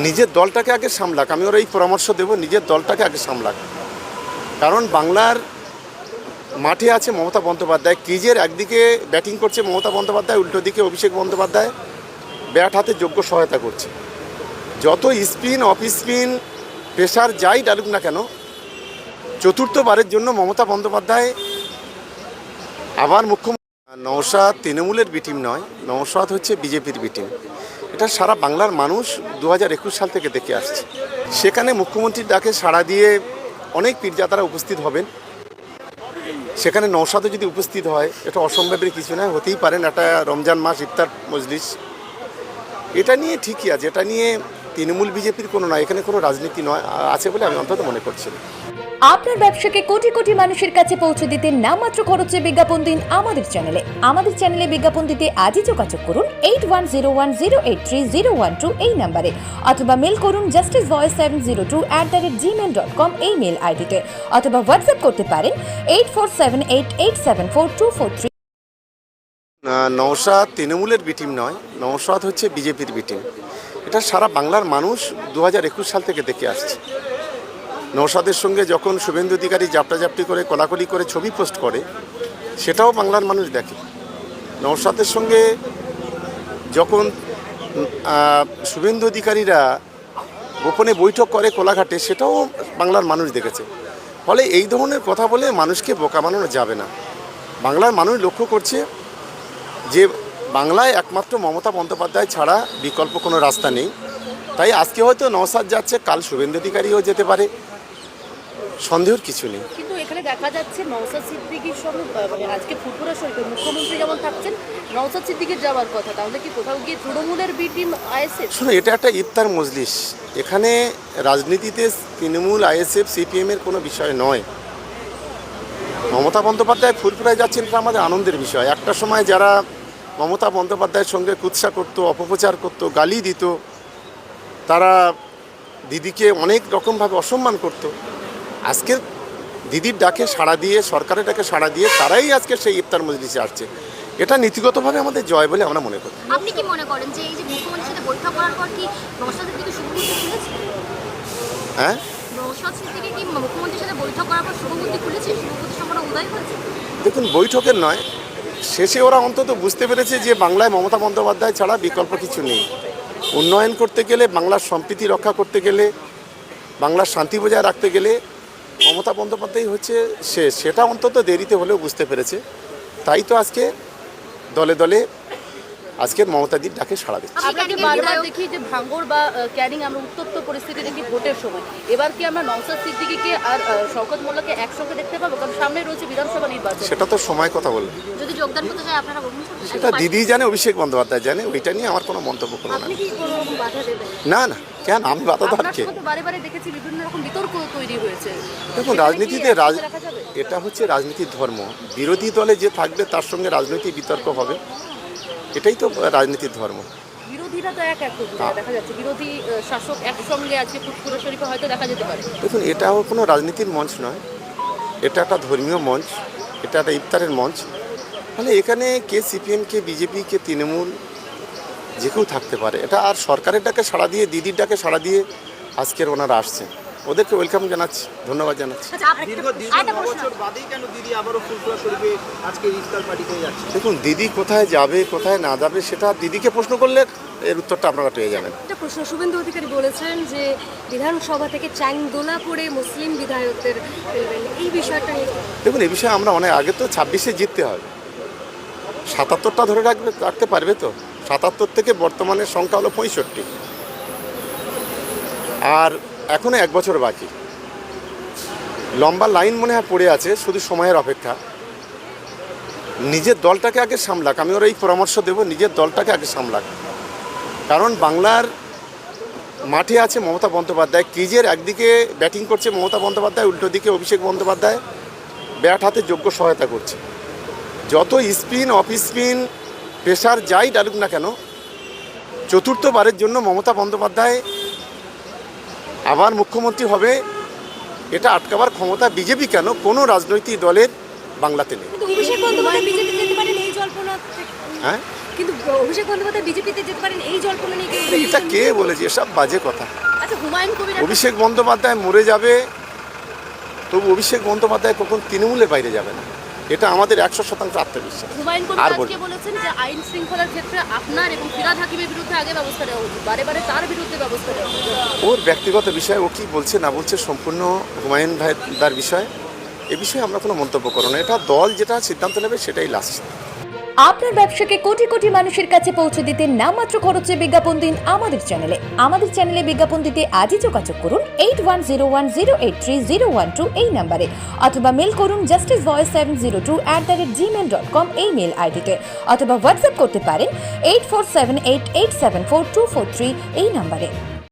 নিজের দলটাকে আগে সামলাক। আমি ওর এই পরামর্শ দেব, নিজের দলটাকে আগে সামলাক। কারণ বাংলার মাঠে আছে মমতা বন্দ্যোপাধ্যায়, ক্রিজের একদিকে ব্যাটিং করছে মমতা বন্দ্যোপাধ্যায়, উল্টো দিকে অভিষেক বন্দ্যোপাধ্যায় ব্যাট হাতে যোগ্য সহায়তা করছে। যত স্পিন অফ স্পিন পেসার যাই ডালুক না কেন, চতুর্থবারের জন্য মমতা বন্দ্যোপাধ্যায় আবার মুখ্যমন্ত্রী। নওশাদ তৃণমূলের বি টিম নয়, নওশাদ হচ্ছে বিজেপির বি টিম। এটা সারা বাংলার মানুষ 2021 সাল থেকে দেখে আসছে। সেখানে মুখ্যমন্ত্রীর ডাকে সাড়া দিয়ে অনেক পীরজাদারা উপস্থিত হবেন। সেখানে নওশাদও যদি উপস্থিত হয়, এটা অসম্ভবের কিছু নয়, হতেই পারেন। একটা রমজান মাস, ইফতার মজলিস, এটা নিয়ে ঠিকই আছে। এটা নিয়ে তৃণমূল বিজেপির কোনো নয়, এখানে কোনো রাজনীতি নয় আছে বলে আমি অন্তত মনে করছি না। আপনার ব্যবসাকে কোটি কোটি মানুষের কাছে পৌঁছে দিতে নামমাত্র খরচে বিজ্ঞাপন দিন আমাদের চ্যানেলে বিজ্ঞাপন দিতে আজই যোগাযোগ করুন 8101083012 এই নম্বরে, অথবা মেল করুন justicevoice702@gmail.com এই মেল আইডিতে, অথবা হোয়াটসঅ্যাপ করতে পারেন 8478874243। নওশাদ তৃণমূলের বি টিম নয়, নওশাদ হচ্ছে বিজেপির বি টিম। এটা সারা বাংলার মানুষ 2021 সাল থেকে দেখে আসছে। নওশাদের সঙ্গে যখন শুভেন্দু অধিকারী জাপটাজাপটি করে কোলাকুলি করে ছবি পোস্ট করে, সেটাও বাংলার মানুষ দেখে। নওশাদের সঙ্গে যখন শুভেন্দু অধিকারীরা গোপনে বৈঠক করে কোলাঘাটে, সেটাও বাংলার মানুষ দেখেছে। ফলে এই ধরনের কথা বলে মানুষকে বোকা বানানো যাবে না। বাংলার মানুষ লক্ষ্য করছে যে বাংলায় একমাত্র মমতা বন্দ্যোপাধ্যায় ছাড়া বিকল্প কোনো রাস্তা নেই। তাই আজকে হয়তো নওশাদ যাচ্ছে, কাল শুভেন্দু অধিকারীও যেতে পারে, সন্দেহের কিছু নেই। কিন্তু এখানে দেখা যাচ্ছে নওশাদ সিদ্দিকীর সঙ্গে আজকে ফুরফুরা শরীফে মুখ্যমন্ত্রী যেমন থাকছেন, নওশাদ সিদ্দিকীর যাওয়ার কথা, তাহলে কি কোথাও গিয়ে তৃণমূলের বি টিম আইএসএফ? শুনো, এটা একটা ইফতার মজলিস। এখানে রাজনীতিতে তৃণমূল আইএসএফ সিপিএমের কোনো বিষয় নয়। মমতা বন্দ্যোপাধ্যায় ফুরফুরায় যাচ্ছেন, এটা আমাদের আনন্দের বিষয়। একটা সময় যারা মমতা বন্দ্যোপাধ্যায়ের সঙ্গে কুৎসা করতো, অপপ্রচার করতো, গালি দিত, তারা দিদিকে অনেক রকমভাবে অসম্মান করতো, আজকের দিদির ডাকে সাড়া দিয়ে, সরকারের ডাকে সাড়া দিয়ে তারাই আজকে সেই ইফতার মজলিসে আসছে। এটা নীতিগতভাবে আমাদের জয় বলে আমরা মনে করি। আপনি কি মনে করেন যে এই যে মুখ্যমন্ত্রীর সাথে বৈঠক করার পর কি নওশাদের দিকে শুভবুদ্ধি খুলেছে? হ্যাঁ, নওশাদ সিদ্দিকী কি মুখ্যমন্ত্রীর সাথে বৈঠক করার পর শুভবুদ্ধি খুলেছে, শুভবুদ্ধি সম্পূর্ণ উদয় হয়েছে? দেখুন, বৈঠকের নয়, শেষে ওরা অন্তত বুঝতে পেরেছে যে বাংলায় মমতা বন্দ্যোপাধ্যায় ছাড়া বিকল্প কিছু নেই। উন্নয়ন করতে গেলে, বাংলার সম্প্রীতি রক্ষা করতে গেলে, বাংলার শান্তি বজায় রাখতে গেলে মমতা বন্দ্যোপাধ্যায় হচ্ছে শেষ। সেটা অন্তত দেরিতে হলেও বুঝতে পেরেছে। তাই তো আজকে দলে দলে আজকের মমতাদির ডাকে সাড়া দিচ্ছে। আমরা কি বারবার দেখি যে ভাঙড় বা ক্যানিং আমরা উত্তপ্ত পরিস্থিতি দেখি ভোটের সময়। এবার কি আমরা নওশাদ সিদ্দিকীকে আর শওকত মোল্লাকে একসঙ্গে দেখতে পাবো? কারণ সামনে রয়েছে বিধানসভা নির্বাচন। সেটা তো সময় কথা বলবে। যদি যোগদান করতে চায় আপনারা গ্রহণ করতে? সেটা দিদি জানে, অভিষেক বন্দ্যোপাধ্যায় জানে, ওইটা নিয়ে আমার কোনো মন্তব্য করবো না। আপনি কি কোনো রকম বাধা দেবেন? না না, কেন আমি বাধা দেওয়ার কে? আপনার সাথে বারে বারে দেখেছি বিভিন্ন রকম বিতর্ক তৈরি হয়েছে। দেখুন, রাজনীতিতে এটা হচ্ছে রাজনীতির ধর্ম। বিরোধী দলে যে থাকবে তার সঙ্গে রাজনৈতিক বিতর্ক হবে, এটাই তো রাজনীতির ধর্ম। বিরোধীরা তো এক দেখা যাচ্ছে, বিরোধী শাসক একসঙ্গে আজকে ফুরফুরা শরীফে হয়তো দেখা যেতে পারে। দেখুন, এটাও কোনো রাজনীতির মঞ্চ নয়, এটা একটা ধর্মীয় মঞ্চ, এটা একটা ইফতারের মঞ্চ। মানে এখানে কে সিপিএম, কে বিজেপি, কে তৃণমূল, যে কেউ থাকতে পারে। এটা আর সরকারের ডাকে সাড়া দিয়ে, দিদির ডাকে সাড়া দিয়ে আজকের ওনারা আসছেন, ওদেরকে ওয়েলকাম জানাচ্ছি, ধন্যবাদ জানাচ্ছি। দেখুন, দিদি কোথায় যাবে কোথায় না যাবে সেটা দিদিকে প্রশ্ন করলে এর উত্তরটা আপনারা পেয়ে যাবেন। একটা প্রশ্ন, শুভেন্দু অধিকারী বলেছেন যে বিধানসভা থেকে চাংদোলা করে মুসলিম বিধায়কদের ফেলবেন, এই বিষয়টা নিয়ে? দেখুন, এই বিষয়ে আমরা অনেক আগে তো 26-এ জিততে হবে, 77টা ধরে রাখতে পারবে তো? 77 থেকে বর্তমানে সংখ্যা হলো 65, আর এখনও 1 বছর বাকি। লম্বা লাইন মনে হয় পড়ে আছে, শুধু সময়ের অপেক্ষা। নিজের দলটাকে আগে সামলাক। আমি ওর এই পরামর্শ দেব, নিজের দলটাকে আগে সামলাক। কারণ বাংলার মাঠে আছে মমতা বন্দ্যোপাধ্যায়, ক্রিজের একদিকে ব্যাটিং করছে মমতা বন্দ্যোপাধ্যায়, উল্টো দিকে অভিষেক বন্দ্যোপাধ্যায় ব্যাট হাতে যোগ্য সহায়তা করছে। যত স্পিন অফ স্পিন পেসার যাই ডালুক না কেন, চতুর্থবারের জন্য মমতা বন্দ্যোপাধ্যায় আবার মুখ্যমন্ত্রী হবে, এটা আটকাবার ক্ষমতা বিজেপি কেন, কোনো রাজনৈতিক দলের বাংলাতে নেই। অভিষেক বন্দ্যোপাধ্যায় বিজেপি যেতে পারেন এই জল্পনা? হ্যাঁ, কিন্তু অভিষেক বন্দ্যোপাধ্যায় বিজেপিতে যেতে পারেন এই জল্পনা নিয়ে কেউ এটা কে বলেছে? এসব বাজে কথা। আচ্ছা, হুমায়ুন কবির অভিষেক বন্দ্যোপাধ্যায় মরে যাবে, তবু অভিষেক বন্দ্যোপাধ্যায় কখন তৃণমূলের বাইরে যাবে না, এটা আমাদের 100% আত্মবিশ্বাস। হুমায়ুন কবির আর আজকে বলেছেন যে আইন শৃঙ্খলার ক্ষেত্রে আপনার এবং ফিরহাদ হাকিমের বিরুদ্ধে আগে ব্যবস্থা নেওয়া উচিত, বারে বারে তার বিরুদ্ধে ব্যবস্থা নেওয়া উচিত। ওর ব্যক্তিগত বিষয়, ও কি বলছে না বলছে সম্পূর্ণ হুমায়ুন ভাইদার বিষয়। এ বিষয়ে আমরা কোনো মন্তব্য করব না। এটা দল যেটা সিদ্ধান্ত নেবে সেটাই লাস্ট। আপনার ব্যবসাকে কোটি কোটি মানুষের কাছে পৌঁছে দিতে নামমাত্র খরচে বিজ্ঞাপন দিন আমাদের চ্যানেলে। আমাদের চ্যানেলে বিজ্ঞাপন দিতে আজই যোগাযোগ করুন 8101083012 এই নম্বরে, অথবা মেল করুন justicevoice702@gmail.com এই মেল আইডিতে, অথবা হোয়াটসঅ্যাপ করতে পারেন 8478874243 এই নম্বরে।